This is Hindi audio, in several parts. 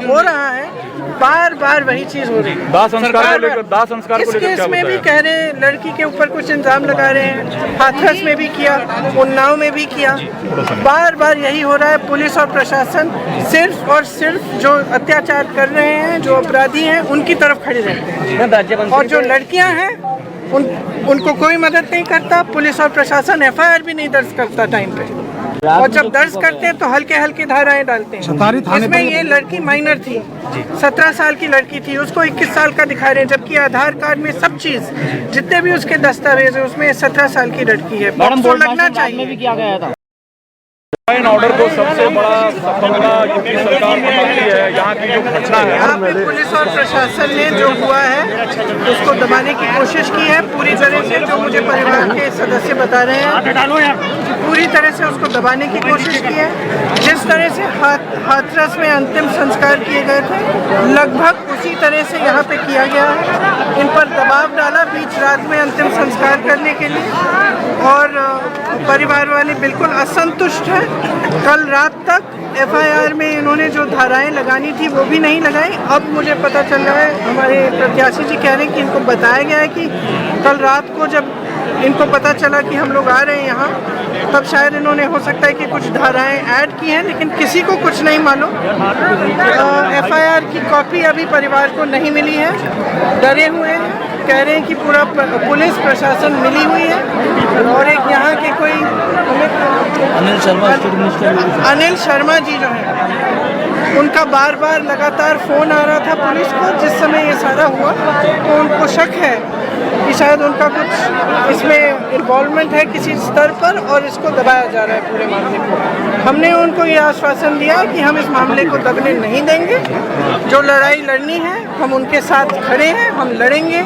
हो रहा है बार बार वही चीज हो रही है। दाह संस्कार इस केस में भी कह रहे हैं लड़की के ऊपर कुछ इल्जाम लगा रहे हैं, हाथरस में भी किया, उन्नाव में भी किया, बार बार यही हो रहा है। पुलिस और प्रशासन सिर्फ और सिर्फ जो अत्याचार कर रहे हैं, जो अपराधी हैं, उनकी तरफ खड़े रहते हैं, और जो लड़कियां हैं उनको कोई मदद नहीं करता। पुलिस और प्रशासन एफआईआर भी नहीं दर्ज करता टाइम पे, और जब दर्ज करते हैं तो हल्के हल्के धाराएं डालते हैं। इसमें ये लड़की माइनर थी, 17 साल की लड़की थी, उसको 21 साल का दिखा रहे हैं, जबकि आधार कार्ड में सब चीज जितने भी उसके दस्तावेज है उसमें 17 साल की लड़की है। तो लगना चाहिए भी किया गया था। इन ऑर्डर को सबसे बड़ा सफलता यूपी सरकार बताती है। यहाँ की जो घटना है, यहाँ पे पुलिस और प्रशासन ने जो हुआ है उसको दबाने की कोशिश की है पूरी तरह से। जो मुझे परिवार के सदस्य बता रहे हैं, पूरी तरह से उसको दबाने की कोशिश की है। जिस तरह से हाथरस में अंतिम संस्कार किए गए थे, लगभग उसी तरह से यहाँ पे किया गया है। इन पर दबाव डाला बीच रात में अंतिम संस्कार करने के लिए, और परिवार वाले बिल्कुल असंतुष्ट हैं। कल रात तक एफआईआर में इन्होंने जो धाराएं लगानी थी वो भी नहीं लगाई। अब मुझे पता चल रहा है, हमारे प्रत्याशी जी कह रहे हैं कि इनको बताया गया है कि कल रात को जब इनको पता चला कि हम लोग आ रहे हैं यहाँ, तब शायद इन्होंने हो सकता है कि कुछ धाराएं ऐड की हैं, लेकिन किसी को कुछ नहीं मालूम। एफआईआर की कॉपी अभी परिवार को नहीं मिली है, डरे हुए हैं, कह रहे हैं कि पूरा पुलिस प्रशासन मिली हुई है। और एक यहाँ के कोई अनिल शर्मा जी जो है, उनका बार बार लगातार फ़ोन आ रहा था पुलिस को जिस समय ये सारा हुआ, तो उनको शक है कि शायद उनका कुछ इसमें इन्वॉल्वमेंट है किसी स्तर पर, और इसको दबाया जा रहा है पूरे मामले को। हमने उनको ये आश्वासन दिया कि हम इस मामले को दबने नहीं देंगे। जो लड़ाई लड़नी है हम उनके साथ खड़े हैं, हम लड़ेंगे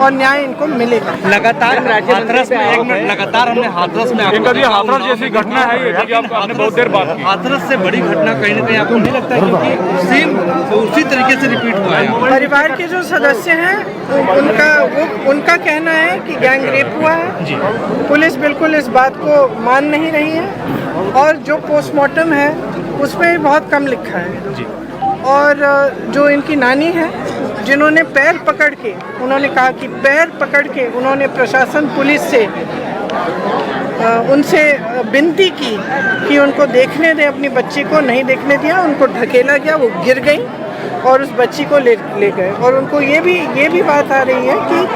और न्याय इनको मिलेगा। लगातार हाथरस हमने हाथरस में हाथरस जैसी घटना है ये, आपने बहुत देर बाद की। हाथरस से बड़ी घटना कहीं ना कहीं आपको नहीं लगता है, क्योंकि सेम उसी तरीके से रिपीट हुआ है। परिवार के जो सदस्य हैं उनका कहना है कि गैंग रेप हुआ है। पुलिस बिल्कुल इस बात को मान नहीं रही है, और जो पोस्टमार्टम है उसमें बहुत कम लिखा है। और जो इनकी नानी है, जिन्होंने पैर पकड़ के, उन्होंने कहा कि पैर पकड़ के उन्होंने प्रशासन पुलिस से उनसे विनती की कि उनको देखने दें अपनी बच्ची को, नहीं देखने दिया, उनको ढकेला गया, वो गिर गई और उस बच्ची को ले गए। और उनको ये भी बात आ रही है कि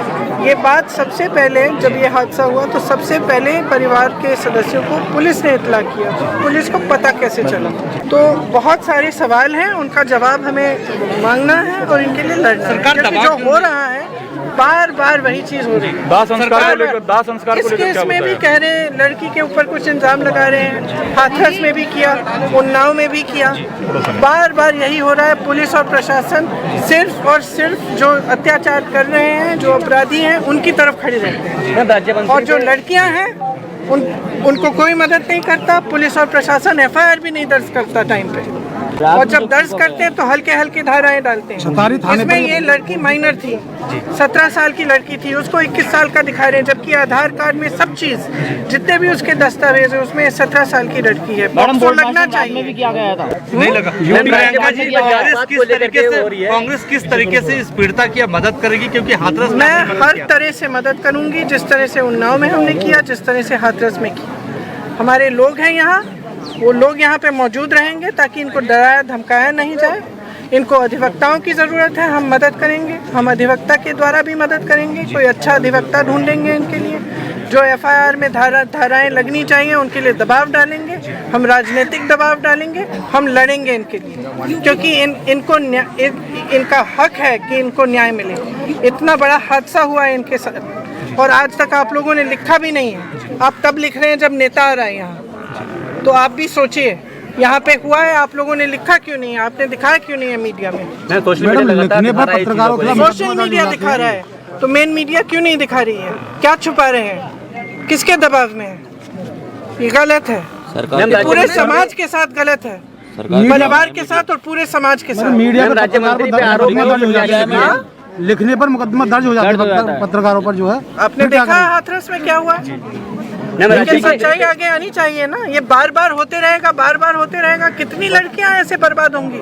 ये बात सबसे पहले जब ये हादसा हुआ तो सबसे पहले परिवार के सदस्यों को पुलिस ने इत्तला किया। पुलिस को पता कैसे चला? तो बहुत सारे सवाल हैं, उनका जवाब हमें मांगना है और इनके लिए लड़ना है। जो हो रहा है बार बार वही चीज हो रही है। दाह संस्कार इस केस में भी कह रहे हैं लड़की के ऊपर कुछ इल्जाम लगा रहे हैं, हाथरस में भी किया, उन्नाव में भी किया, बार बार यही हो रहा है। पुलिस और प्रशासन सिर्फ और सिर्फ जो अत्याचार कर रहे हैं, जो अपराधी हैं, उनकी तरफ खड़े रहते हैं, और जो लड़कियां हैं उनको कोई मदद नहीं करता। पुलिस और प्रशासन एफआईआर भी नहीं दर्ज करता टाइम पे, और जब दर्ज करते हैं तो हल्के हल्के धाराएं डालते हैं। इसमें ये लड़की माइनर थी, 17 साल की लड़की थी, उसको 21 साल का दिखा रहे हैं, जबकि आधार कार्ड में सब चीज जितने भी उसके दस्तावेज है उसमें 17 साल की लड़की है। तो लगना चाहिए भी किया गया था। नहीं लगा। कांग्रेस किस तरीके से इस पीड़िता की मदद करेगी, क्योंकि हाथरस में मैं हर तरह से मदद करूंगी, जिस तरह से उन्नाव में हमने किया, जिस तरह से हाथरस में किया। हमारे लोग हैं यहाँ, वो लोग यहाँ पे मौजूद रहेंगे ताकि इनको डराया धमकाया नहीं जाए। इनको अधिवक्ताओं की ज़रूरत है, हम मदद करेंगे, हम अधिवक्ता के द्वारा भी मदद करेंगे। कोई अच्छा अधिवक्ता ढूंढेंगे इनके लिए। जो एफआईआर में धाराएं लगनी चाहिए उनके लिए दबाव डालेंगे, हम राजनीतिक दबाव डालेंगे, हम लड़ेंगे इनके लिए, क्योंकि इनका हक है कि इनको न्याय मिले। इतना बड़ा हादसा हुआ है इनके साथ, और आज तक आप लोगों ने लिखा भी नहीं है। आप तब लिख रहे हैं जब नेता आ रहा है यहाँ, तो आप भी सोचिए यहाँ पे हुआ है, आप लोगों ने लिखा क्यों नहीं है, आपने दिखाया क्यों नहीं है मीडिया में? सोशल मीडिया दिखा रहा है, तो मेन मीडिया क्यों नहीं दिखा रही है? क्या छुपा रहे हैं? किसके दबाव में है? ये गलत है, पूरे समाज के साथ गलत है, परिवार के साथ और पूरे समाज के साथ। मीडिया लिखने पर मुकदमा दर्ज हो जाता है पत्रकारों पर, जो है आपने देखा हाथरस में क्या हुआ? लेकिन सच्चाई आगे आनी चाहिए ना। ये बार बार होते रहेगा, बार बार होते रहेगा, कितनी लड़कियां ऐसे बर्बाद होंगी?